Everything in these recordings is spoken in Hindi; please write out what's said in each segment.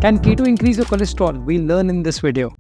Can keto increase your cholesterol? We'll learn in this video.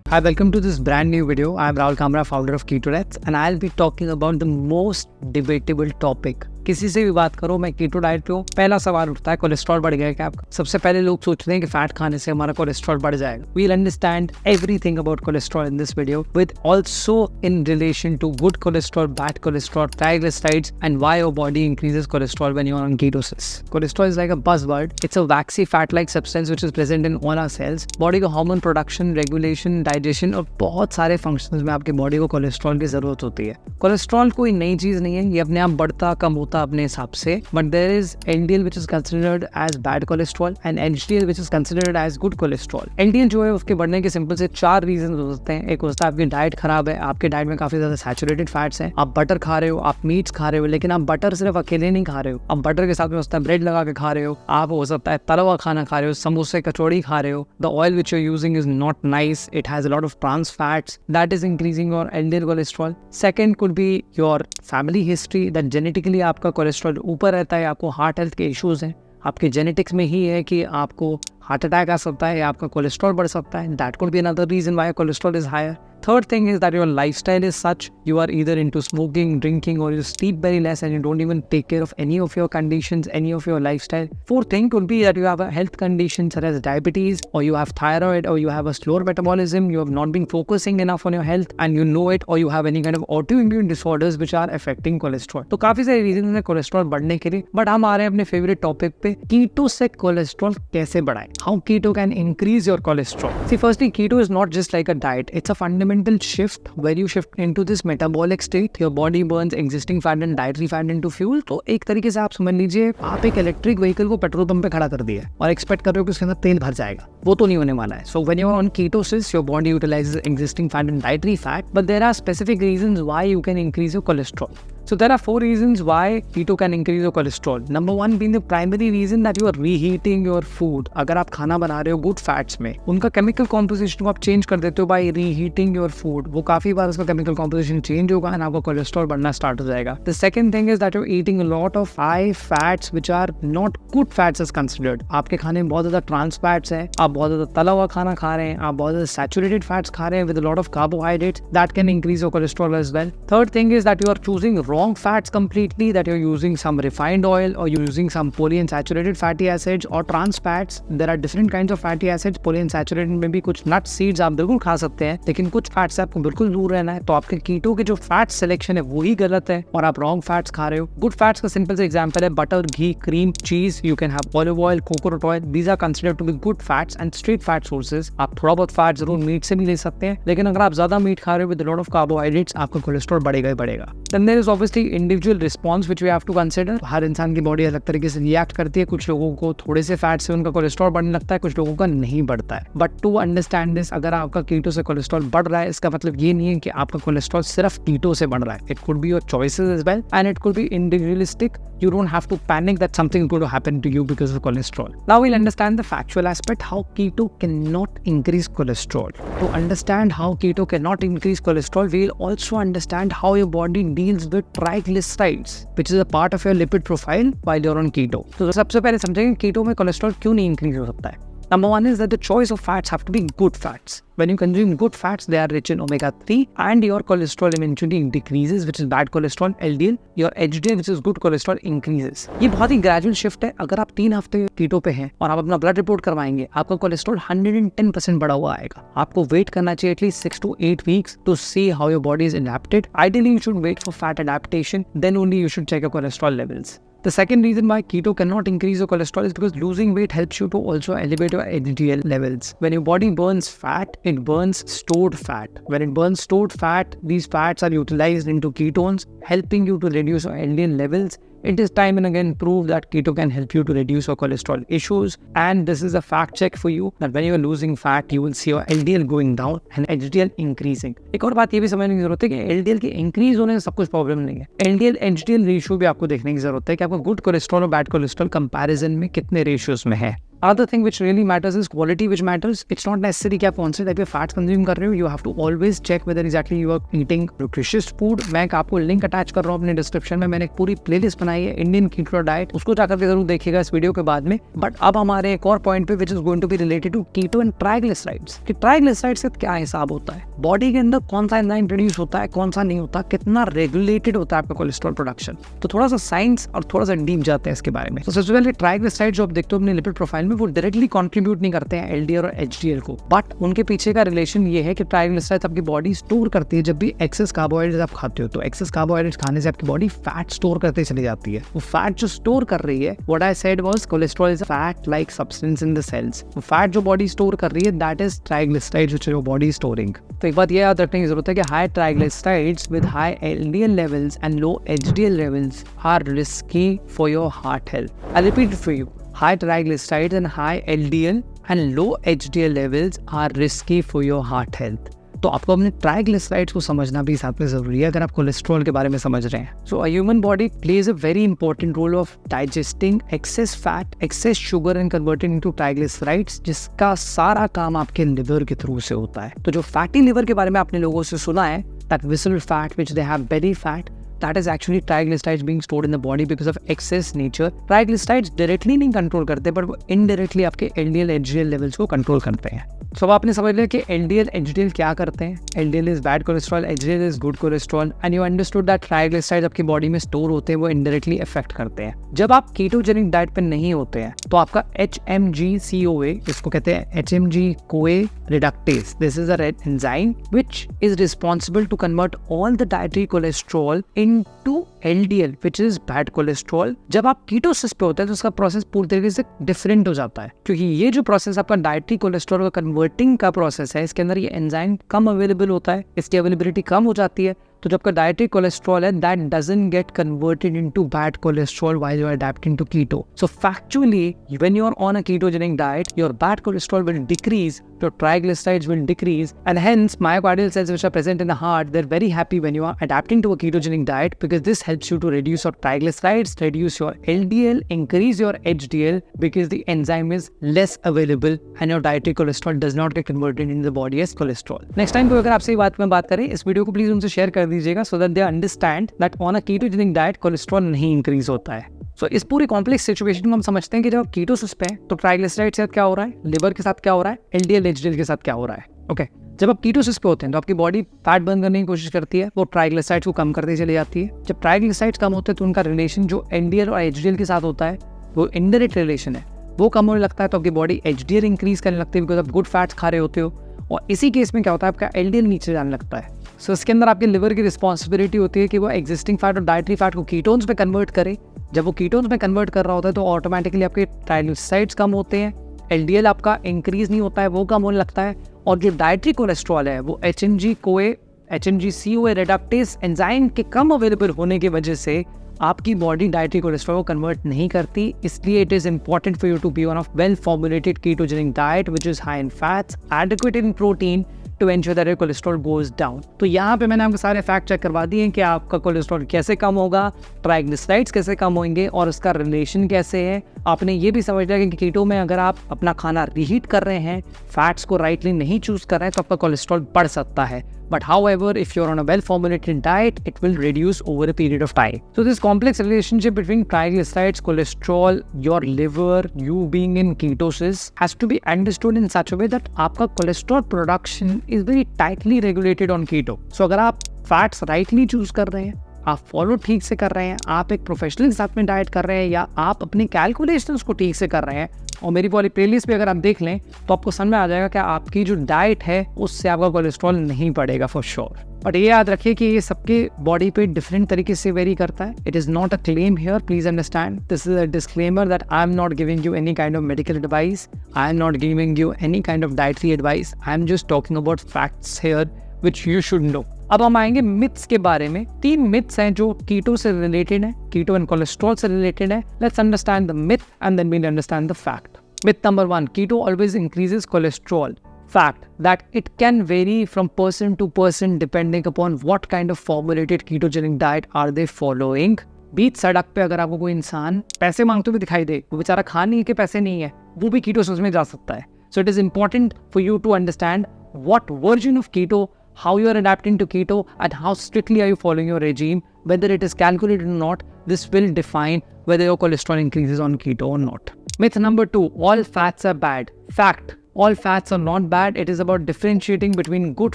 Hi, welcome to this brand new video. I'm Rahul Kamra, founder of KetoRats, and I'll be talking about the most debatable topic. किसी से भी बात करो, मैं कीटो डाइट पे हूँ, पहला सवाल उठता है कोलेस्ट्रॉल बढ़ गया क्या आपका? सबसे पहले लोग सोचते हैं कि फैट खाने से हमारा कोलेस्ट्रॉल बढ़ जाएगा. We'll understand everything about cholesterol in this video, with also in relation to good cholesterol, bad cholesterol, triglycerides, and why your body increases cholesterol when you're on ketosis. Cholesterol is like a buzzword. It's a waxy fat-like substance which is present in all our cells. Body का hormone production, regulation, digestion और बहुत सारे functions में आपके body को कोलेस्ट्रॉल की जरूरत होती है. कोलेस्ट्रॉल कोई नई चीज नहीं है, ये अपने आप बढ़ता कम होता अपने हिसाब से, but there is LDL which is considered as bad cholesterol and HDL which is considered as good cholesterol. LDL जो है उसके बढ़ने के सिंपल से 4 रीजन हो सकते हैं. एक होता है आपकी डाइट खराब है, आपके डाइट में काफी ज्यादा सैचुरेटेड फैट्स हैं, आप बटर खा रहे हो, आप मीट्स खा रहे हो, लेकिन आप बटर सिर्फ अकेले नहीं खा रहे हो, आप बटर के साथ में होता है ब्रेड लगा के खा रहे हो, आप हो सकता है तला हुआ खाना खा रहे हो, समोसे कचौड़ी खा रहे हो. The oil which you using is not nice, it has a lot of trans fats, that is increasing your LDL cholesterol. Second could be your family history, that genetically आपका कोलेस्ट्रॉल ऊपर रहता है, आपको हार्ट हेल्थ के इश्यूज हैं, आपके जेनेटिक्स में ही है कि आपको हार्ट अटैक आ सकता है या आपका कोलेस्ट्रॉल बढ़ सकता है. That could be another reason why cholesterol is higher. Third thing is that your lifestyle is such, you are either into smoking, drinking, or you sleep very less and you don't even take care of any of your conditions, any of your lifestyle. Fourth thing could be that you have a health condition such as diabetes, or you have thyroid, or you have a slower metabolism, you have not been focusing enough on your health and you know it, or you have any kind of autoimmune disorders which are affecting cholesterol. तो काफी सारे रीजन है कोलेस्ट्रॉल बढ़ने के लिए, बट हम आ रहे हैं अपने फेवरेट टॉपिक पे, कीटो से कोलेस्ट्रॉल कैसे बढ़ाएं? How keto can increase your cholesterol? See, firstly, keto is not just like a diet, it's a fundamental shift where you shift into this metabolic state. Your body burns existing fat and dietary fat into fuel. तो एक तरीके से आप समझ लीजिए आप एक इलेक्ट्रिक व्हीकल को पेट्रोल पंप पे खड़ा कर दिया और एक्सपेक्ट कर रहे हो कि उसके अंदर तेल भर जाएगा. वो तो नहीं होने वाला है. So when you are on ketosis, your body utilizes existing fat and dietary fat, but there are specific reasons why you can increase your cholesterol. So there are 4 reasons why keto can increase your cholesterol. Number 1 being the primary reason that you are reheating your food. अगर आप खाना बना रहे हो गुड फैट्स में, उनका केमिकल कॉम्पोजिशन को आप चेंज कर देते हो बाय रीहीटिंग योर फूड. वो काफी बार उसका केमिकल कॉम्पोजिशन चेंज होगा एंड आपका कोलेस्ट्रॉल बढ़ना स्टार्ट हो जाएगा. The second thing is that you are eating a lot of high fats which are not good fats as considered. आपके खाने में बहुत ज्यादा ट्रांस फैट्स है, आप बहुत ज्यादा तला हुआ खाना खा रहे हैं, आप बहुत ज्यादा सैचुरेटेड फैट्स खा रहे हैं with a lot of carbohydrates. That can increase your cholesterol as well. Third thing is that you are choosing wrong fats completely, that you're using some refined oil or you're using some polyunsaturated fatty acids or trans fats. There are different kinds of fatty acids. Polyunsaturated में भी कुछ nut seeds आप बिल्कुल खा सकते हैं, लेकिन कुछ फैट से आपको बिल्कुल दूर रहना है. तो आपके कीटो के जो फैट सिलेक्शन है वही गलत है और आप रॉन्ग फैट्स खा रहे हो. गुड फैट्स का सिंपल से एग्जांपल है butter, ghee, cream, cheese. You can have olive oil, coconut oil. These are considered to be good fats and straight fat sources. आप थोड़ा बहुत फैट जरूर मीट से भी ले सकते हैं, लेकिन अगर आप ज्यादा मीट खा रहे हो विद लॉट ऑफ कार्बोहाइड्रेट्स, आपका कोलेस्ट्रॉल बढ़ेगा ही बढ़ेगा. Then there is obviously individual response which we have to consider. हर इंसान की बॉडी अलग तरीके से रिएक्ट करती है. कुछ लोगों को थोड़े से फैट से उनका कोलेस्ट्रॉल बढ़ने लगता है, कुछ लोगों का नहीं बढ़ता है. बट टू अंडरस्टैंड दिस, अगर आपका कीटो से कोलेस्ट्रॉल बढ़ रहा है, इसका मतलब ये नहीं है कि आपका कोलेस्ट्रॉल सिर्फ कीटो से बढ़ रहा है. It could be your choices as well and it could be individualistic. You don't have to panic that something is going to happen to you because of cholesterol. Now we'll understand the factual aspect, how keto cannot increase cholesterol. To understand how keto cannot increase cholesterol, we'll also understand how your body deals with triglycerides, which is a part of your lipid profile while you're on keto. तो सबसे पहले समझेंगे कीटो में कोलेस्ट्रॉल क्यों नहीं इंक्रीज हो सकता है. Number 1 is that the choice of fats have to be good fats. When you consume good fats, they are rich in omega-3 and your cholesterol eventually decreases, which is bad cholesterol, LDL. Your HDL, which is good cholesterol, increases. ये बहुत ही ग्रेजुअल शिफ्ट है. अगर आप 3 हफ्ते कीटो पे हैं और आप अपना ब्लड रिपोर्ट करवाएंगे, आपका कोलेस्ट्रॉल 110% बढ़ा हुआ आएगा. आपको वेट करना चाहिए at least 6 to 8 weeks to see how your body is adapted. Ideally, you should wait for fat adaptation. Then only you should check your cholesterol levels. The second reason why keto cannot increase your cholesterol is because losing weight helps you to also elevate your HDL levels. When your body burns fat, it burns stored fat. When it burns stored fat, these fats are utilized into ketones, helping you to reduce your LDL levels. It is time and again proved that keto can help you to reduce your cholesterol issues, and this is a fact check for you that when you are losing fat, you will see your LDL going down and HDL increasing. एक और बात ये भी समझने की जरूरत है कि LDL के इंक्रीज होने से सब कुछ प्रॉब्लम नहीं है. LDL HDL रेशियो भी आपको देखने की जरूरत है कि आपको गुड कोलेस्ट्रॉल और बैड कोलेस्ट्रॉल कंपैरिजन में कितने रेशियोज में है. Other thing which really matters is quality which matters. It's not necessary कि आप कौन से टाइप के फैट्स कंज्यूम कर रहे हो. You have to always check whether exactly you are eating nutritious food. मैं आपको लिंक अटैच कर रहा हूँ अपने डिस्क्रिप्शन में. मैंने एक पूरी प्लेलिस्ट बनाई है इंडियन कीटो डाइट, उसको जाकर के जरूर देखिएगा इस वीडियो के बाद में. बट अब हमारे एक और पॉइंट पे which is going to be related to keto and triglycerides कि ट्राइग्लिसराइड्स से क्या हिसाब होता है, बॉडी के अंदर कौन सा एंजाइम प्रोड्यूस होता है, कौन सा नहीं होता, कितना रेगुलेटेड होता है आपका कोलेस्ट्रॉल प्रोडक्शन. तो थोड़ा सा साइंस और थोड़ा सा डीप जाते हैं इसके बारे में. तो सबसे पहले ट्राइग्लिसराइड्स जो आप देखते हो अपने लिपिड प्रोफाइल में, वो डायरेक्टली कंट्रीब्यूट नहीं करते हैं एलडीएल और एचडीएल को, बट उनके पीछे का रिलेशन ये है कि ट्राइग्लिसराइड्स आपकी बॉडी स्टोर करती है. जब भी एक्सेस कार्बोहाइड्रेट आप खाते हो तो एक्सेस कार्बोहाइड्रेट खाने से आपकी बॉडी फैट स्टोर करते चली जाती है. वो फैट जो स्टोर कर रही है, what I said was cholesterol is a fat like substance in the cells. वो फैट जो बॉडी स्टोर कर रही है that is triglycerides which your body storing. तो एक बात ये याद रखने की जरूरत है कि high triglycerides with high LDL levels and low HDL levels are risky for your heart health. I repeat for you, high triglycerides and high LDL and low HDL levels are risky for your heart health. तो आपको अपने ट्राइग्लिसराइड्स को समझना भी साथ में जरूरी है अगर आप कोलेस्ट्रॉल के बारे में समझ रहे हैं. So a human body plays a very important role of digesting excess fat, excess sugar and converting into triglycerides, जिसका सारा काम आपके लिवर के थ्रू से होता है. तो जो फैटी लिवर के बारे में आपने लोगों से सुना है, that visceral fat which they have belly fat, that is actually triglycerides being stored in the body because of excess nature. Triglycerides directly नहीं कंट्रोल करते, but वो indirectly आपके LDL, HDL levels को कंट्रोल करते हैं. So अब आपने समझ लिया कि LDL, HDL क्या करते हैं. LDL is bad cholesterol, HDL is good cholesterol, and you understood that triglycerides आपकी बॉडी में स्टोर होते हैं, वो indirectly affect करते हैं. जब आप कीटोजेनिक डाइट पे नहीं होते हैं तो आपका HMG-CoA, इसको कहते हैं HMG-CoA reductase. This is a enzyme which is responsible to convert all the dietary cholesterol into LDL which is bad cholesterol. जब आप कीटोसिस पे होते हैं तो उसका प्रोसेस पूरी तरीके से डिफरेंट हो जाता है, क्योंकि ये जो प्रोसेस आपका डाइटरी कोलेस्ट्रॉल का कन्वर्टिंग का प्रोसेस है, इसके अंदर ये एंजाइम कम अवेलेबल होता है, इसकी अवेलेबिलिटी कम हो जाती है. तो जब का डाइटरी कोलेस्ट्रॉल है that doesn't get converted into bad cholesterol while you are adapting to keto. So factually when you are on a ketogenic diet your bad cholesterol will decrease, your triglycerides will decrease, and hence myocardial cells which are present in the heart, they're very happy when you are adapting to a ketogenic diet because this helps you to reduce your triglycerides, reduce your LDL, increase your HDL because the enzyme is less available and your dietary cholesterol does not get converted in the body as cholesterol. Next time अगर आपसे ये बात करें, इस वीडियो को प्लीज उनसे शेयर कर दीजिएगा so that they understand that on a ketogenic diet cholesterol नहीं इंक्रीज होता है. So, इस पूरी कॉम्प्लेक्स सिचुएशन को हम समझते हैं कि जब कीटोसिस पे तो ट्राइग्लिसराइड के साथ क्या हो रहा है, लिवर के साथ क्या हो रहा है, एलडीएल एचडीएल के साथ क्या हो रहा है. ओके, जब आप कीटोसिस पे होते हैं तो आपकी बॉडी फैट बर्न करने की कोशिश करती है, वो ट्राइग्लिसराइड्स को कम करती चली जाती है. जब ट्राइग्लिसराइड्स कम होते हैं तो उनका रिलेशन जो एलडीएल और एचडीएल के साथ होता है वो इनडायरेक्ट रिलेशन है, वो कम होने लगता है. तो आपकी बॉडी एचडीएल इंक्रीज करने लगती है बिकॉज आप गुड फैट्स खा रहे होते हो, और इसी केस में क्या होता है आपका एलडीएल नीचे जाने लगता है. सो इसके अंदर आपके लिवर की रिस्पॉन्सिबिलिटी होती है कि वो एग्जिस्टिंग फैट और डाइटरी फैट को कीटोन्स में कन्वर्ट करे. जब वो कीटोन्स में कन्वर्ट कर रहा होता है तो ऑटोमेटिकली आपके ट्राइग्लिसराइड्स कम होते हैं, एलडीएल आपका इंक्रीज नहीं होता है, वो कम होने लगता है. और जो डाइटरी कोलेस्ट्रॉल है वो HMG-CoA रिडक्टेस एंजाइम के कम अवेलेबल होने की वजह से आपकी बॉडी डाइटरी कोलेस्ट्रॉल को कन्वर्ट नहीं करती. इसलिए it is important for you to be on a well formulated ketogenic diet which is high in fats, adequate in protein to ensure that your cholesterol goes down. तो यहाँ पे मैंने आपको सारे फैक्ट चेक करवा दिए हैं कि आपका कोलेस्ट्रॉल कैसे कम होगा, ट्राइग्लिसराइड्स कैसे कम होंगे और उसका रिलेशन कैसे है. आपने ये भी समझ लिया कि कीटो में अगर आप अपना खाना रीहीट कर रहे हैं, फैट्स को राइटली नहीं चूज कर रहे हैं, तो आपका कोलेस्ट्रॉल बढ़ सकता है. But however, if you're on a well-formulated diet, it will reduce over a period of time. So this complex relationship between triglycerides, cholesterol, your liver, you being in ketosis has to be understood in such a way that आपका cholesterol production is very tightly regulated on keto. So अगर आप fats rightly choose कर रहे हैं, आप फॉलो ठीक से कर रहे हैं, आप एक प्रोफेशनल के साथ में डाइट कर रहे हैं, या आप अपने कैलकुलेशंस को ठीक से कर रहे हैं, और मेरी वाली प्लेलिस्ट पे अगर आप देख लें तो आपको समझ में आ जाएगा कि आपकी जो डाइट है उससे आपका कोलेस्ट्रॉल नहीं बढ़ेगा फॉर श्योर. बट ये याद रखिए कि ये सबके बॉडी पे डिफरेंट तरीके से वेरी करता है. It is not a claim here, please understand. This is a disclaimer that I am not giving you any kind of medical advice, I am not giving you any kind of dietary advice. I am just talking about facts here which you should know. अब हम आएंगे मिथ्स के बारे में. 3 मिथ्स हैं जो कीटो से रिलेटेड है, कीटो एंड कोलेस्ट्रॉल से रिलेटेड है. Let's understand the myth and then we'll understand the fact. Myth number 1, keto always increases cholesterol. Fact that it can vary from person to person depending upon what kind of formulated ketogenic diet are they following. बीच सड़क पे अगर आपको कोई इंसान पैसे मांगते हुए दिखाई दे, वो बेचारा खा नहीं है कि पैसे नहीं है, वो भी कीटोसिस में जा सकता है. So it is important for you to understand what version of keto, how you are adapting to keto, and how strictly are you following your regime. Whether it is calculated or not, this will define whether your cholesterol increases on keto or not. Myth number 2, all fats are bad. Fact, all fats are not bad. It is about differentiating between good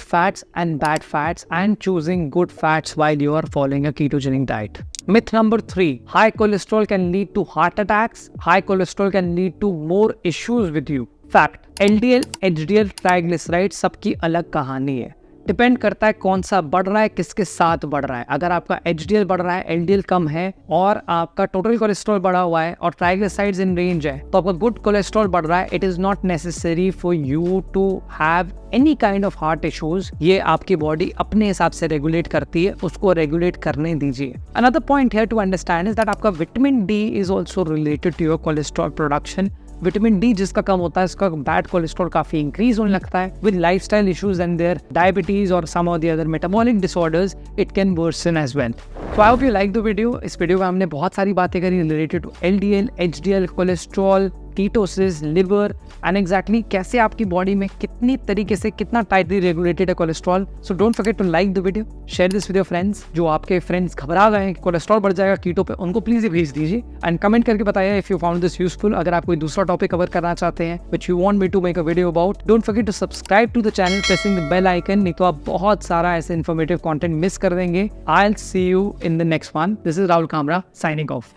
fats and bad fats and choosing good fats while you are following a ketogenic diet. Myth number 3, high cholesterol can lead to heart attacks. High cholesterol can lead to more issues with you. Fact, LDL, HDL, triglyceride सबकी अलग कहानी है. डिपेंड करता है कौन सा बढ़ रहा है, किसके साथ बढ़ रहा है. अगर आपका HDL बढ़ रहा है, LDL कम है और आपका टोटल कोलेस्ट्रॉल बढ़ा हुआ है और ट्राइग्लिसराइड्स इन रेंज है, तो आपका गुड कोलेस्ट्रॉल बढ़ रहा है. It is not necessary for you to have any kind of heart issues. ये आपकी बॉडी अपने हिसाब से रेगुलेट करती है, उसको रेगुलेट करने दीजिए. Another point here to understand is that आपका vitamin D is also related to your cholesterol production. Vitamin D जिसका कम होता है, इसका बैड कोलेस्ट्रॉल काफी इंक्रीज होने लगता है. With lifestyle issues and there diabetes और some of the other metabolic disorders, it can worsen as well. So I hope you like the video. इस वीडियो में हमने बहुत सारी बातें करी related to LDL, HDL, cholesterol, ketosis, liver and exactly कैसे आपकी बॉडी में कितनी तरीके से कितना टाइटली रेगुलेटेड है cholesterol. So don't forget to like the video, share this with your friends. जो आपके फ्रेंड्स घबरा गए हैं कि कोलेस्ट्रॉल बढ़ जाएगा कीटो पे, उनको प्लीज ये भेज दीजिए एंड कमेंट करके बताइए if you found this useful. अगर आप कोई दूसरा टॉपिक कवर करना चाहते हैं which you want me to make a video about, don't forget to subscribe to the channel pressing the bell icon. नहीं तो आप बहुत सारा ऐसे इन्फॉर्मेटिव कंटेंट मिस कर देंगे. I will see you in the next one. This is Rahul Kamra signing off.